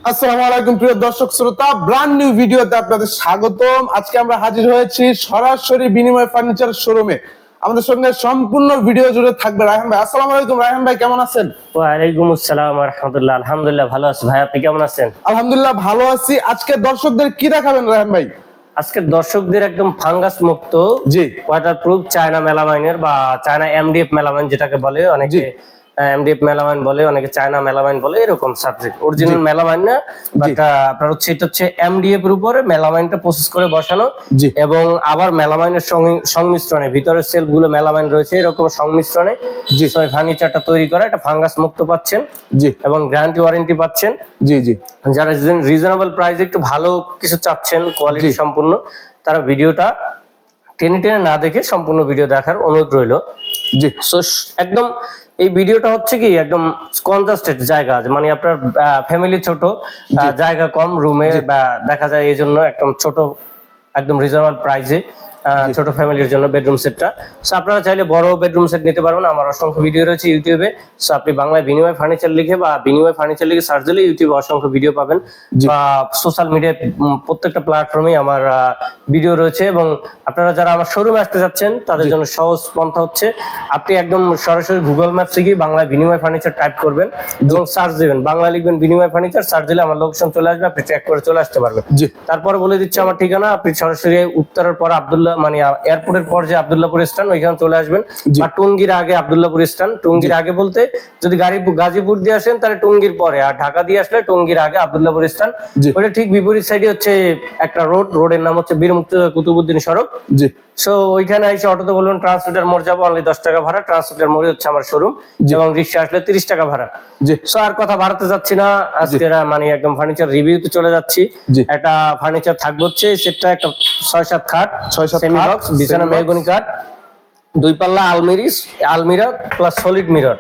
আসসালামু আলাইকুম প্রিয় দর্শক শ্রোতা, ব্র্যান্ড নিউ ভিডিওতে আপনাদের স্বাগতম। আজকে আমরা হাজির হয়েছি সরাসরি বিনিময় ফার্নিচার শোরুমে। আমাদের সঙ্গে সম্পূর্ণ ভিডিও জুড়ে থাকবে রায়হান ভাই। আসসালামু আলাইকুম রায়হান ভাই, কেমন আছেন? ওয়ালাইকুম আসসালাম ওয়া রাহমাতুল্লাহ। আলহামদুলিল্লাহ ভালো আছি ভাই, আপনি কেমন আছেন? আলহামদুলিল্লাহ ভালো আছি। আজকে দর্শকদের কি দেখাবেন রায়হান ভাই? আজকে দর্শকদের একদম ফাঙ্গাস মুক্ত জি ওয়াটারপ্রুফ চায়না মেলামাইনের বা চায়না এমডিএফ মেলামাইন যেটাকে বলে, অনেকে এমডিএফ মেলামাইন বলে, অনেকে চায়না মেলামাইন বলে, এরকম সাবজেক্ট। অরিজিনাল মেলামাইন না, বাট আপনার হচ্ছে এটা হচ্ছে এমডিএফ এর উপরে মেলামাইনটা প্রসেস করে বসানো, জি এবং আবার মেলামাইনের সংমিশ্রণে ভিতরের সেলফ গুলো মেলামাইন রয়েছে, এরকম সংমিশ্রণে জি ফার্নিচারটা তৈরি করা। এটা ফাঙ্গাস মুক্ত পাচ্ছেন জি এবং গ্যারান্টি ওয়ারেন্টি পাচ্ছেন। জি জি যারা রিজনেবল প্রাইসে একটু ভালো কিছু চাচ্ছেন, কোয়ালিটি সম্পূর্ণ, তারা ভিডিওটা টেনে টেনে না দেখে সম্পূর্ণ ভিডিও দেখার অনুরোধ রইল। জি সো একদম এই ভিডিওটা হচ্ছে কি একদম কনজাস্টেড জায়গা, মানে আপনার ফ্যামিলি ছোট, জায়গা কম, রুমে দেখা যায়, এই জন্য একদম ছোট, একদম রিজনেবল প্রাইসে ছোট ফ্যামিলির জন্য বেডরুম সেটটা। সো আপনারা চাইলে বড় বেডরুম সেট নিতে পারবেন। আমার অসংখ্য ভিডিও রয়েছে ইউটিউবে। সো আপনি বাংলায় বিনিময় ফার্নিচার লিখে বা বিনিময় ফার্নিচার লিখে সার্চ দিলে ইউটিউবে অসংখ্য ভিডিও পাবেন, বা সোশ্যাল মিডিয়ায় প্রত্যেকটা প্ল্যাটফর্মে আমার ভিডিও রয়েছে। এবং আপনারা যারা আমার শোরুমে আসতে যাচ্ছেন তাদের জন্য সহজ পন্থা হচ্ছে আপনি একদম সরাসরি গুগল ম্যাপসে গিয়ে বাংলায় বিনিময় ফার্নিচার টাইপ করবেন এবং সার্চ দিবেন, বাংলা লিখবেন বিনিময় ফার্নিচার, সার্চ দিলে আমার লোকেশন চলে আসবে, আপনি ট্র্যাক করে চলে আসতে পারবেন। তারপরে বলে দিচ্ছি আমার ঠিকানা, আপনি সরাসরি উত্তরের পর আব্দুল্লাহ, মানে এয়ারপোর্টের পর যে আব্দুল্লাহপুর স্ট্যান্ড, ওইখানে চলে আসবেন, বা টুঙ্গির আগে আব্দুল্লাহপুর স্ট্যান্ড। টুঙ্গির আগে বলতে যদি গাজীপুর দিয়ে আসেন তাহলে টুঙ্গির পরে, আর ঢাকা দিয়ে আসলে টুঙ্গির আগে আব্দুল্লাহপুর স্ট্যান্ড। ওইটা ঠিক বিপরীত সাইডে হচ্ছে একটা রোডের নাম হচ্ছে বীর মুক্তিযোদ্ধা কুতুবউদ্দিন সড়ক। সো ওইখানে এসে অটোতে বলবেন ট্রান্সমিটার মোড় যাবো, অনলি 10 টাকা ভাড়া। ট্রান্সমিটার মোড়ে হচ্ছে আমার শোরুম, এবং রিক্সা আসলে 30 টাকা ভাড়া। সো আর কথা বাড়াতে যাচ্ছি না, আজকে মানে একদম ফার্নিচার রিভিউতে চলে যাচ্ছি। একটা ফার্নিচার থাকবে হচ্ছে সেটা একটা 6-7 খাট, সেমি বক্স, বিছানা মেহগনি কাঠ, 2 পাল্লা আলমিরা প্লাস সলিড মিরর,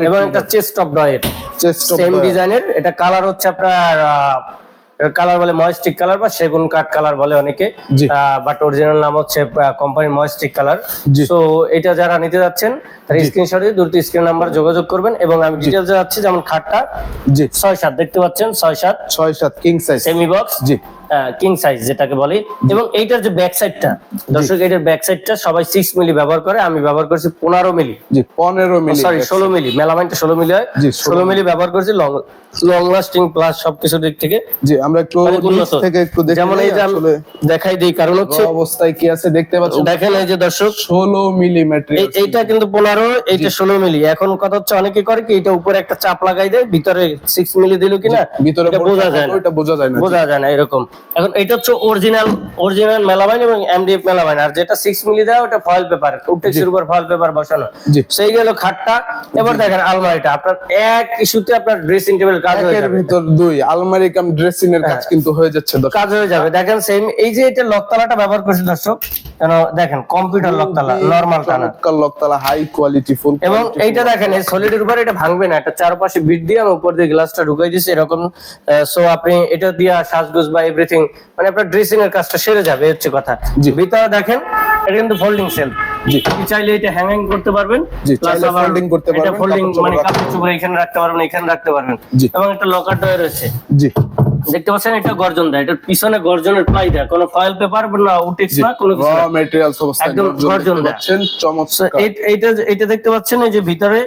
এবং একটা চেস্ট অফ ড্রয়ার সেম ডিজাইনের। এটা কালার হচ্ছে আপনার কালার বলে ময়েস্টিক কালার বা সেগুন কাঠ কালার বলে অনেকে, বাট অরিজিনাল নাম হচ্ছে কোম্পানির ময়েস্টিক কালার। সো এটা যারা নিতে যাচ্ছেন তারা স্ক্রিনশট দিয়ে দ্রুত স্ক্রিন নাম্বার যোগাযোগ করবেন। এবং আমি ডিটেইলস জানাচ্ছি, যেমন খাটটা 6-7 দেখতে পাচ্ছেন, 6-7 king size semi box, king size যেটাকে বলি। এবং এইটার যে ব্যাক সাইডটা, দর্শক এটার ব্যাক সাইডটা সবাই 6 মিলি ব্যবহার করে, আমি ব্যবহার করছি 15 মিলি, 16 মিলি। মেলামাইনটা 16 মিলি হয়, 16 মিলি ব্যবহার করছি, লং লাস্টিং প্লাস সবকিছু দিক থেকে। আমরা একটু নিচ থেকে একটু দেখি, যেমন এই যে দেখাই দেই, কারণ হচ্ছে অবস্থায় কি আছে দেখতে পাচ্ছেন। দেখেন এই যে দর্শক 16 মিলি ম্যাটেরিয়াল, এইটা কিন্তু 15, এইটা 16 মিলি। এখন কথা হচ্ছে অনেকে করে কি এটা উপরে একটা চাপ লাগাই দেয়, ভিতরে 6 মিলি দিল কিনা ভিতরে বোঝা যায় না, বোঝা যায় না এরকম। এখন এটা হচ্ছে অরিজিনাল মেলামাইন এবং এমডিএফ মেলামাইন। আর যেটা 6 মিলি দেয় ওটা ফয়েল পেপার, উটেক্সের উপর ফয়েল পেপার বসানো। সেই গেল খাটটা। এবার দেখেন আলমারিটা আপনার এক ইস্যুতে আপনার ড্রেসিং টেবিল কাজ হয়ে যাবে, ভিতর 2 আলমারি কাম ড্রেসিং এর কাজ কিন্তু হয়ে যাচ্ছে, কাজ হয়ে যাবে। দেখেন সেম এই যে এটা লকতালাটা ব্যবহার করছে দর্শক, কেন দেখেন কম্পিউটার লকতালা, নরমাল টানা লকতালা, হাই কোয়ালিটি ফুল। এবং এইটা দেখেন এই সলিডের উপর এটা ভাঙবে না, এটা চারপাশে বিট দিয়ে আমি উপর দিয়ে গ্লাসটা ঢুকাই দিয়েছি এরকম। সো আপনি এটা দিয়ে সাজগোজ বা এভরিথিং, মানে আপনার ড্রেসিং এর কাজটা সেরে যাবে, হচ্ছে কথা। ভিতরে দেখেন এটা কিন্তু ফোল্ডিং সেলফ, আপনি চাইলে এটা হ্যাঙ্গিং করতে পারবেন, ফোল্ডিং করতে পারবেন, এটা ফোল্ডিং মানে কাপড় চোপড় এখানে রাখতে পারবেন, এখানে রাখতে পারবেন। এবং একটা লকার ডয়ার রয়েছে, দেখতে পাচ্ছেন, এটা গর্জন দেয়, এটার পিছনে গর্জনের প্লাই দেয়, কোনো ফয়েল পেপার না উটেক্স না, কোনো কিছু র ম্যাটেরিয়ালস অবস্থা একদম গর্জন দেয়। চমৎকার। এইটা দেখতে পাচ্ছেন এই যে ভিতরে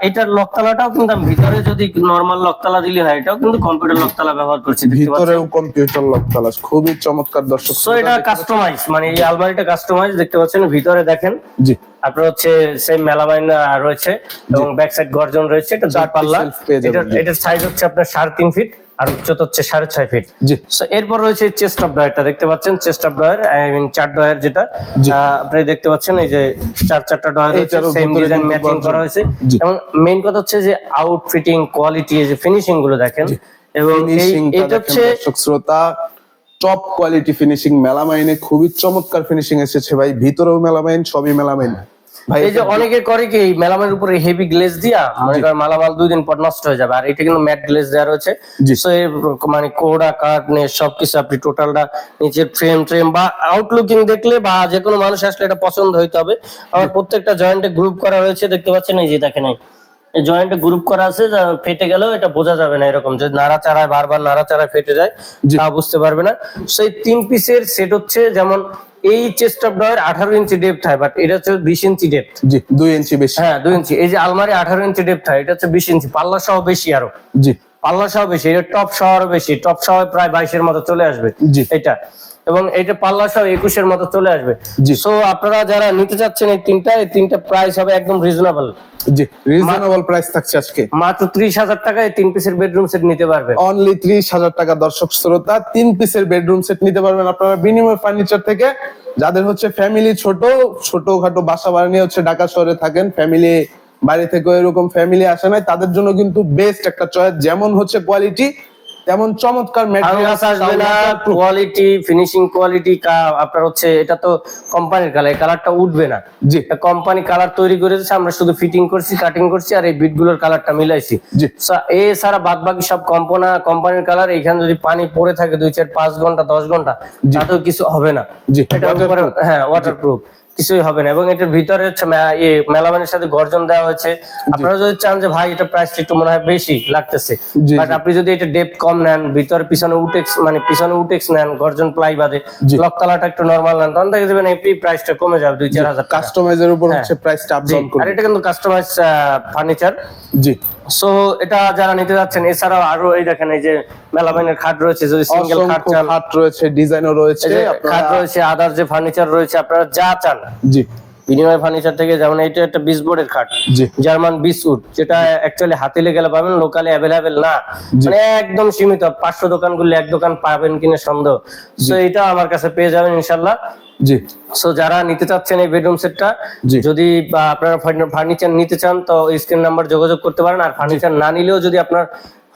এটার লকতালাটাও কিন্তু ভিতরে যদি নরমাল লকতালা দিলে হয়, এটাও কিন্তু কম্পিউটার লকতালা ব্যবহার করছি, ভিতরেও কম্পিউটার লকতালা, খুবই চমৎকার দর্শক। সো এটা কাস্টমাইজ, মানে এই আলমারিটা কাস্টমাইজ, দেখতে পাচ্ছেন ভিতরে দেখেন আপনার হচ্ছে সেম মেলামাইন রয়েছে এবং ব্যাক সাইড গর্জন রয়েছে। এটা 2 পাল্লা, এটার সাইজ হচ্ছে আপনার 3.5 ফিট আর উচ্চতা হচ্ছে 6.5 ফিট। এরপর রয়েছে চেস্ট অফ ড্রয়ারটা, দেখতে পাচ্ছেন chest of drawer, I mean 4 drawer, যেটা আপনি দেখতে পাচ্ছেন এই যে 4টা ড্রয়ার রয়েছে, সেম ডিজাইন ম্যাচিং করা হয়েছে। এবং মেইন কথা হচ্ছে যে আউটফিটিং কোয়ালিটি, এই যে ফিনিশিং গুলো দেখেন, এবং এটা হচ্ছে শ্রোতা টপ কোয়ালিটি ফিনিশিং মেলামাইনে, খুবই চমৎকার ফিনিশিং এসেছে ভাই, ভিতরেও মেলামাইন, সবই মেলামাইন। এই যে অনেকে করে কি মেলামের উপরে হেভি গ্লেজ দিয়া, মনে করেন মালামাল 2 দিন পর নষ্ট হয়ে যাবে, আর এটা কিন্তু ম্যাট গ্লেজ দেওয়া রয়েছে। সো মানে কোডা কাঠ নিয়ে সবকিছু আপনি টোটালটা নিচের ফ্রেম বা আউটলুকিং দেখলে বা যে কোনো মানুষ আসলে এটা পছন্দ হইতে হবে। আমার প্রত্যেকটা জয়েন্টে গ্রুপ করা রয়েছে, দেখতে পাচ্ছেন এই যে দেখেন এই জয়েন্টে গ্রুপ করা আছে, যা ফেটে গেলেও এটা বোঝা যাবে না, এরকম যে নাড়াচাড়ায় বারবার নাড়াচাড়ায় ফেটে যায় জি। তা বুঝতে পারবে না। সেই 3 পিসের সেট হচ্ছে, যেমন এই chest of drawer 18 inch depth হয়, বাট এটা হচ্ছে 20 ইঞ্চি ডেপথ। জি 2 ইঞ্চি বেশি। হ্যাঁ 2 ইঞ্চি। এই যে আলমারি 18 ইঞ্চি ডেপথ হয়, এটা হচ্ছে 20 ইঞ্চি, পাল্লা সহ বেশি, আরো জি পাল্লা সহ বেশি, এটা টপ সহ আরো বেশি, টপ সহ প্রায় 22 এর মতো চলে আসবে জি। এটা, এবং এটা পাল্লা সহ 21 এর মতো চলে আসবে। জি। সো আপনারা যারা নিতে চাচ্ছেন এই তিনটা প্রাইস হবে একদম রিজনেবল, জি রিজনেবল প্রাইস থাকছে আজকে মাত্র 30,000 টাকায় 3 পিসের বেডরুম সেট নিতে পারবেন। অনলি 30,000 টাকা। দর্শক শ্রোতা 3 পিসের বেডরুম সেট নিতে পারবেন আপনারা বিনিময় ফার্নিচার থেকে। যাদের হচ্ছে ফ্যামিলি ছোটখাটো বাসা বাড়ি হচ্ছে ঢাকা শহরে থাকেন, ফ্যামিলি বাইরে থেকে এরকম ফ্যামিলি আসে নাই, তাদের জন্য কিন্তু বেস্ট একটা চয়েস। যেমন হচ্ছে কোয়ালিটি তেমন চমৎকার ভাঙাস আসবে না, কোয়ালিটি ফিনিশিং কোয়ালিটি আপনার হচ্ছে, এটা তো কোম্পানির কালার, এই কালারটা উঠবে না। জি কোম্পানি কালার তৈরি করেছে, আমরা শুধু ফিটিং করছি, কাটিং করছি, আর এই বিট গুলোর কালারটা মিলাইছি। জি এছাড়া বাদ বাকি সব কোম্পানির কালার। এখানে যদি পানি পড়ে থাকে 2, 4, 5 ঘন্টা 10 ঘন্টা, তাতেও কিছু হবে না। জি এটার উপরে হ্যাঁ ওয়াটারপ্রুফ, কিছুই হবে না। এবং এটার ভিতরে হচ্ছে মেলামাইনের সাথে গর্জন দেওয়া হয়েছে। আপনারা যদি চান যে ভাই এটা প্রাইস একটু মনে হয় বেশি লাগতেছে, জি, বাট আপনি যদি এটা ডেপথ কম নেন, ভিতরে পিছনে উটেক্স নেন, গর্জন প্লাই বাদে জি। লক তালাটা একটু নরমাল নেন, তখন দেখে যাবেন এই প্রাইসটা কমে যাবে 2-4 হাজার টাকা। কাস্টমাইজের উপর হচ্ছে প্রাইসটা আপ ডাউন আর করবে। এটা কিন্তু কাস্টমাইজ ফার্নিচার। জি সো এটা যারা নিতে যাচ্ছেন, এছাড়াও আরো এই দেখেন, এই যে মেলামাইনের খাট রয়েছে, যদি সিঙ্গেল খাট অসংখ্য চান, খাট রয়েছে, ডিজাইনও রয়েছে এই যে আপনারা। খাট রয়েছে, আদার যে ফার্নিচার রয়েছে, আপনারা যা চান জি বিনিময় ফার্নিচার থেকে। যেমন এটা একটা 20 বোর্ডের খাট, জি জার্মান 20 উড, যেটা অ্যাকচুয়ালি হাতিলে গেলে পাবেন, লোকালে অ্যাভেলেবেল না, জি। মানে একদম সীমিত। 500 দোকান গুলো এক দোকান পাবেন কিনা সন্দেহ। সো এটা আমার কাছে পেয়ে যাবেন ইনশাল্লাহ। জি সো যারা নিতে চাচ্ছেন এই বেডরুম সেটটা, জি। যদি আপনারা ফার্নিচার নিতে চান, তো স্ক্রিন নাম্বার যোগাযোগ করতে পারেন। আর ফার্নিচার না নিলেও যদি আপনার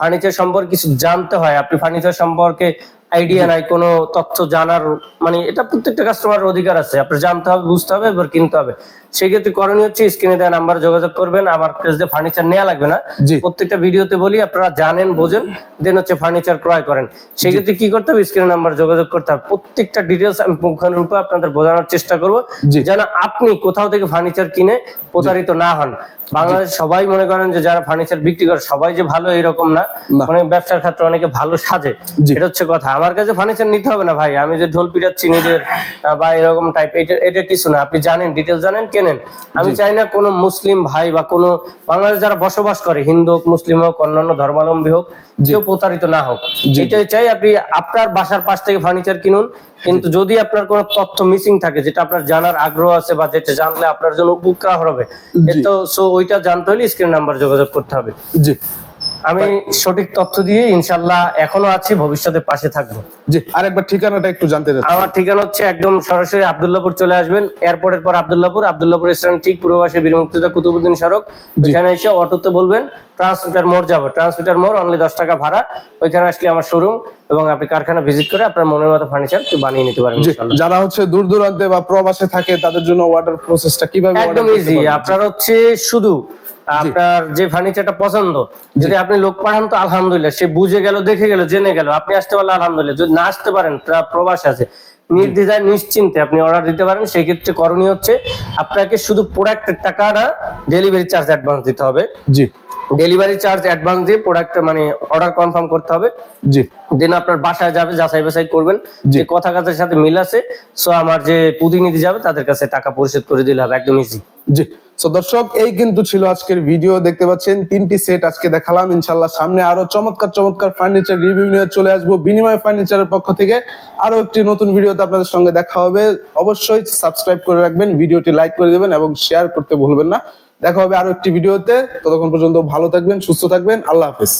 ফার্নিচার সম্পর্কে কিছু জানতে হয়, আপনি ফার্নিচার সম্পর্কে আইডিয়া নাই, কোনো তথ্য জানার, মানে এটা প্রত্যেকটা কাস্টমারের অধিকার আছে, আপনার জানতে হবে, বুঝতে হবে, এবার কিনতে হবে। সেক্ষেত্রে করণীয় হচ্ছে স্ক্রিনে দেওয়া নাম্বার যোগাযোগ করবেন। আমার কাছে যে ফার্নিচার নেওয়া লাগবে না, জি। প্রত্যেকটা ভিডিওতে বলি, আপনারা জানেন বোঝেন, দেন হচ্ছে ফার্নিচার ক্রয় করেন। সেক্ষেত্রে কি করতে হবে, স্ক্রিনে নাম্বার যোগাযোগ করতে হবে। প্রত্যেকটা ডিটেলস আমি পুঙ্খানুপুঙ্খ আপনাদের বোঝানোর চেষ্টা করবো, জি। যেন আপনি কোথাও থেকে ফার্নিচার কিনে প্রতারিত না হন। বাংলাদেশ সবাই মনে করেন যে যারা ফার্নিচার বিক্রি করে সবাই যে ভালো, এরকম না। না। মানে ব্যবসার ক্ষেত্রে অনেকে ভালো সাজে, জি। এটা হচ্ছে কথা। আমার কাছে ফার্নিচার নিতে হবে না ভাই, আমি যে ঢোল পিটাচ্ছি নিজের বা এরকম টাইপ, এটা কিছু না। আপনি জানেন, ডিটেলস জানেন, কেনেন। আমি চাই না কোনো মুসলিম ভাই বা কোনো বাংলাদেশ যারা বসবাস করে, হিন্দু হোক, মুসলিম হোক, অন্যান্য ধর্মাবলম্বী হোক, কেউ প্রতারিত না হোক। জি। এটাই চাই। আপনি আপনার বাসার পাশ থেকে ফার্নিচার কিনুন, কিন্তু যদি আপনার কোনো তথ্য মিসিং থাকে, যেটা আপনার জানার আগ্রহ আছে, বা যেটা জানলে আপনার জন্য উপকার হবে, জি। তো সো ওইটা জানতে হলে স্ক্রিন নাম্বার যোগাযোগ করতে হবে। জি আমি সঠিক তথ্য দিয়ে ইনশাল্লাহ এখনো আছি, ভবিষ্যতে পাশে থাকবো। জি আরেকবার ঠিকানাটা একটু জানতে চাচ্ছি। আমার ঠিকানা হচ্ছে একদম সরাসরি আব্দুল্লাহপুর চলে আসবেন, এয়ারপোর্টের পর আব্দুল্লাহপুর স্টেশন ঠিক পূর্ব পাশে বীর মুক্তিযোদ্ধা কুতুবউদ্দিন সড়ক। জি। এখানে এসে অটোতে বলবেন ট্রান্সমিটার মোড় যাবো, ট্রান্সমিটার মোড়, অনলি 10 টাকা ভাড়া। ওইখানে আসলে আমার শোরুম, এবং আপনি কারখানা ভিজিট করে আপনার মনের মতো ফার্নিচার বানিয়ে নিতে পারবেন জি, ইনশাআল্লাহ। যারা হচ্ছে দূর দূরান্তে বা প্রবাসে থাকে তাদের জন্য অর্ডার প্রসেসটা কিভাবে order একদম করতে ইজি। পারবে? আপনার হচ্ছে শুধু আপনার যে ফার্নিচারটা পছন্দ, যদি আপনি লোক পাঠান তো আলহামদুলিল্লাহ, সে বুঝে গেল, দেখে গেল, জেনে গেল। আপনি আসতে পারলে আলহামদুলিল্লাহ, যদি না আসতে পারেন, প্রবাস আছে, নির্দ্বিধায় নিশ্চিন্তে আপনি অর্ডার দিতে পারেন। সেই ক্ষেত্রে করণীয় হচ্ছে আপনাকে শুধু প্রোডাক্টের টাকাটা ডেলিভারি চার্জ অ্যাডভান্স দিতে হবে। জি ডেলিভারি চার্জ অ্যাডভান্স দিয়ে প্রোডাক্ট মানে অর্ডার কনফার্ম করতে হবে। জি দেন আপনার বাসায় যাবে, যাচাই বাছাই করবেন জি। যে কথা কাজের সাথে মিল আছে। সো আমার যে প্রতিনিধি যাবে তাদের কাছে টাকা পরিশোধ করে দিলে হবে, একদম ইজি। জি। সো দর্শক, এই কিন্তু ছিল আজকের ভিডিও। দেখতে পাচ্ছেন 3টি সেট আজকে দেখালাম। ইনশাল্লাহ সামনে আরো চমৎকার ফার্নিচার রিভিউ নিয়ে চলে আসবো বিনিময় ফার্নিচারের পক্ষ থেকে। আরো একটি নতুন ভিডিওতে আপনাদের সঙ্গে দেখা হবে। অবশ্যই সাবস্ক্রাইব করে রাখবেন, ভিডিওটি লাইক করে দেবেন এবং শেয়ার করতে ভুলবেন না। দেখা হবে আরো একটি ভিডিওতে। ততক্ষণ পর্যন্ত ভালো থাকবেন, সুস্থ থাকবেন। আল্লাহ হাফেজ।